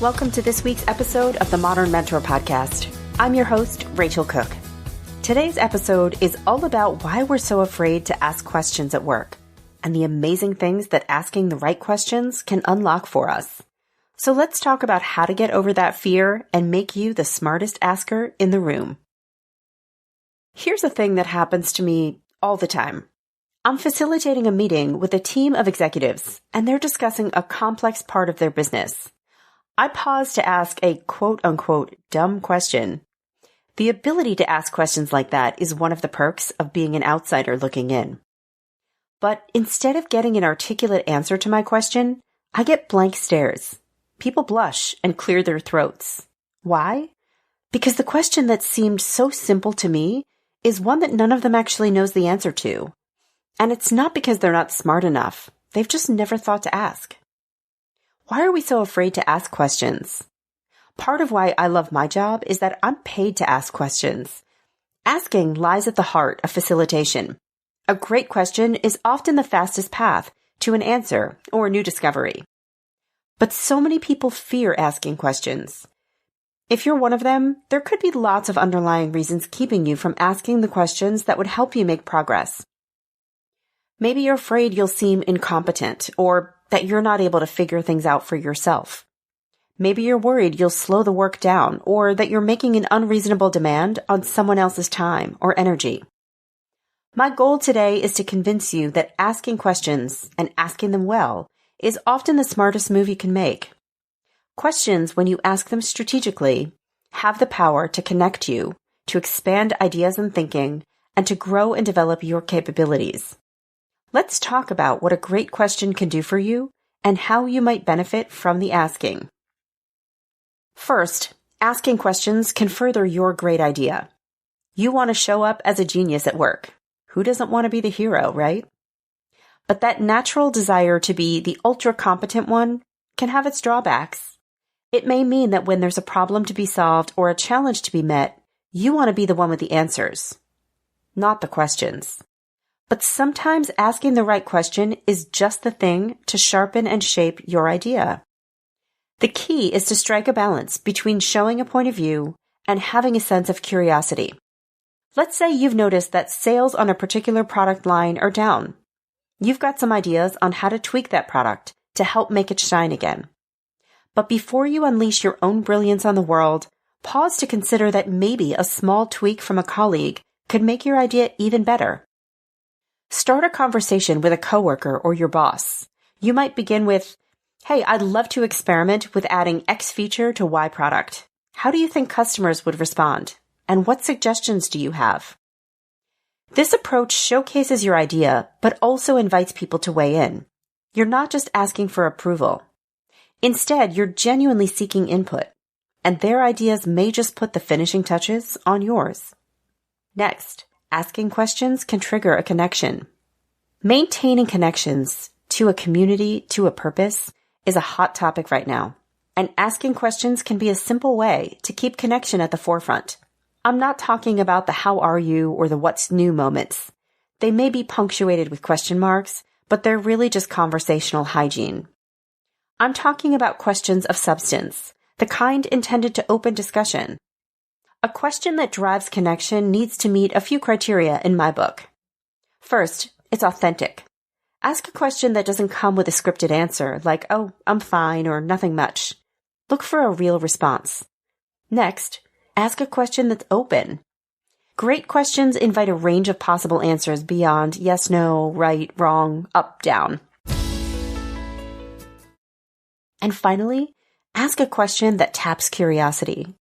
Welcome to this week's episode of the Modern Mentor Podcast. I'm your host, Rachel Cooke. Today's episode is all about why we're so afraid to ask questions at work and the amazing things that asking the right questions can unlock for us. So let's talk about how to get over that fear and make you the smartest asker in the room. Here's a thing that happens to me all the time. I'm facilitating a meeting with a team of executives, and they're discussing a complex part of their business. I pause to ask a quote-unquote dumb question. The ability to ask questions like that is one of the perks of being an outsider looking in. But instead of getting an articulate answer to my question, I get blank stares. People blush and clear their throats. Why? Because the question that seemed so simple to me is one that none of them actually knows the answer to. And it's not because they're not smart enough. They've just never thought to ask. Why are we so afraid to ask questions? Part of why I love my job is that I'm paid to ask questions. Asking lies at the heart of facilitation. A great question is often the fastest path to an answer or a new discovery. But so many people fear asking questions. If you're one of them, there could be lots of underlying reasons keeping you from asking the questions that would help you make progress. Maybe you're afraid you'll seem incompetent or that you're not able to figure things out for yourself. Maybe you're worried you'll slow the work down or that you're making an unreasonable demand on someone else's time or energy. My goal today is to convince you that asking questions and asking them well is often the smartest move you can make. Questions, when you ask them strategically, have the power to connect you, to expand ideas and thinking, and to grow and develop your capabilities. Let's talk about what a great question can do for you and how you might benefit from the asking. First, asking questions can further your great idea. You want to show up as a genius at work. Who doesn't want to be the hero, right? But that natural desire to be the ultra-competent one can have its drawbacks. It may mean that when there's a problem to be solved or a challenge to be met, you want to be the one with the answers, not the questions. But sometimes asking the right question is just the thing to sharpen and shape your idea. The key is to strike a balance between showing a point of view and having a sense of curiosity. Let's say you've noticed that sales on a particular product line are down. You've got some ideas on how to tweak that product to help make it shine again. But before you unleash your own brilliance on the world, pause to consider that maybe a small tweak from a colleague could make your idea even better. Start a conversation with a coworker or your boss. You might begin with, "Hey, I'd love to experiment with adding X feature to Y product. How do you think customers would respond? And what suggestions do you have?" This approach showcases your idea, but also invites people to weigh in. You're not just asking for approval. Instead, you're genuinely seeking input, and their ideas may just put the finishing touches on yours. Next, asking questions can trigger a connection. Maintaining connections to a community, to a purpose, is a hot topic right now, and asking questions can be a simple way to keep connection at the forefront. I'm not talking about the how are you or the what's new moments. They may be punctuated with question marks, but they're really just conversational hygiene. I'm talking about questions of substance, the kind intended to open discussion. A question that drives connection needs to meet a few criteria in my book. First, it's authentic. Ask a question that doesn't come with a scripted answer, like, "Oh, I'm fine," or "nothing much." Look for a real response. Next, ask a question that's open. Great questions invite a range of possible answers beyond yes, no, right, wrong, up, down. And finally, ask a question that taps curiosity.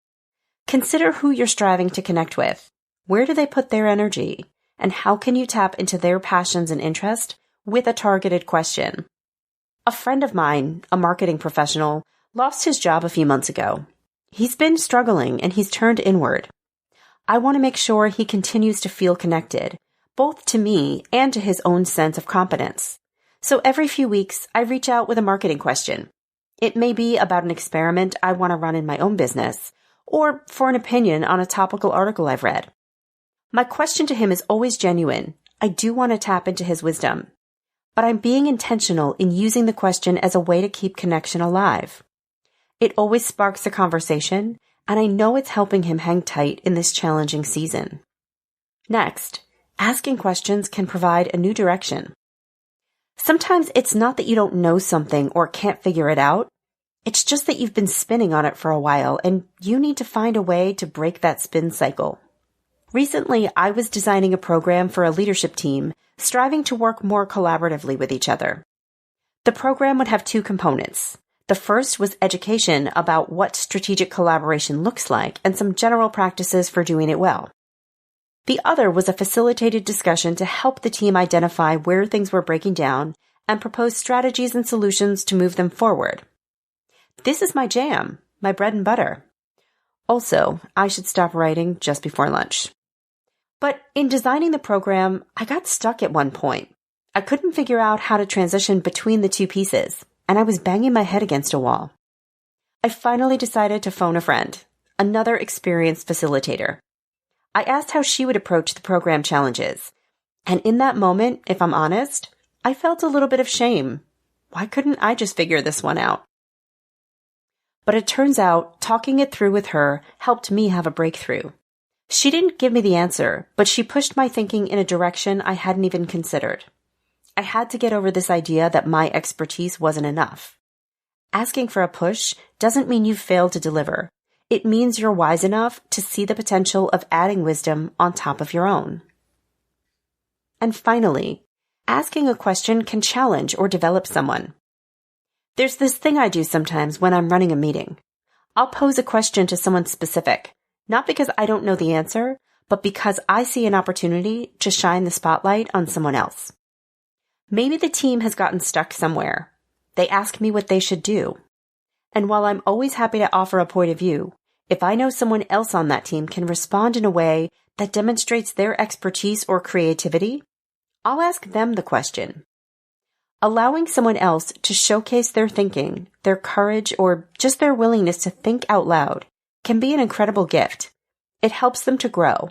Consider who you're striving to connect with. Where do they put their energy? And how can you tap into their passions and interest with a targeted question? A friend of mine, a marketing professional, lost his job a few months ago. He's been struggling and he's turned inward. I want to make sure he continues to feel connected, both to me and to his own sense of competence. So every few weeks, I reach out with a marketing question. It may be about an experiment I want to run in my own business, or for an opinion on a topical article I've read. My question to him is always genuine. I do want to tap into his wisdom, but I'm being intentional in using the question as a way to keep connection alive. It always sparks a conversation, and I know it's helping him hang tight in this challenging season. Next, asking questions can provide a new direction. Sometimes it's not that you don't know something or can't figure it out. It's just that you've been spinning on it for a while and you need to find a way to break that spin cycle. Recently, I was designing a program for a leadership team, striving to work more collaboratively with each other. The program would have two components. The first was education about what strategic collaboration looks like and some general practices for doing it well. The other was a facilitated discussion to help the team identify where things were breaking down and propose strategies and solutions to move them forward. This is my jam, my bread and butter. Also, I should stop writing just before lunch. But in designing the program, I got stuck at one point. I couldn't figure out how to transition between the two pieces, and I was banging my head against a wall. I finally decided to phone a friend, another experienced facilitator. I asked how she would approach the program challenges, and in that moment, if I'm honest, I felt a little bit of shame. Why couldn't I just figure this one out? But it turns out talking it through with her helped me have a breakthrough. She didn't give me the answer, but she pushed my thinking in a direction I hadn't even considered. I had to get over this idea that my expertise wasn't enough. Asking for a push doesn't mean you've failed to deliver. It means you're wise enough to see the potential of adding wisdom on top of your own. And finally, asking a question can challenge or develop someone. There's this thing I do sometimes when I'm running a meeting. I'll pose a question to someone specific, not because I don't know the answer, but because I see an opportunity to shine the spotlight on someone else. Maybe the team has gotten stuck somewhere. They ask me what they should do. And while I'm always happy to offer a point of view, if I know someone else on that team can respond in a way that demonstrates their expertise or creativity, I'll ask them the question. Allowing someone else to showcase their thinking, their courage, or just their willingness to think out loud can be an incredible gift. It helps them to grow.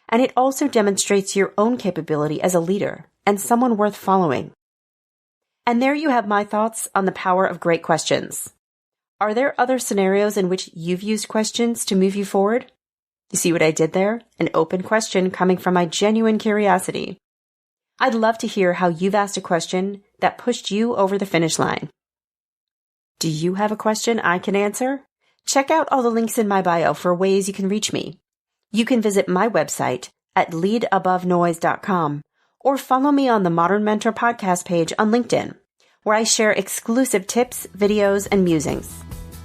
And it also demonstrates your own capability as a leader and someone worth following. And there you have my thoughts on the power of great questions. Are there other scenarios in which you've used questions to move you forward? You see what I did there? An open question coming from my genuine curiosity. I'd love to hear how you've asked a question that pushed you over the finish line. Do you have a question I can answer? Check out all the links in my bio for ways you can reach me. You can visit my website at leadabovenoise.com or follow me on the Modern Mentor podcast page on LinkedIn, where I share exclusive tips, videos, and musings.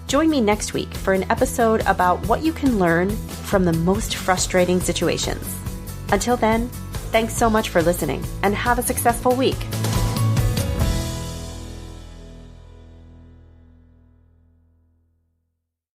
Join me next week for an episode about what you can learn from the most frustrating situations. Until then, thanks so much for listening and have a successful week.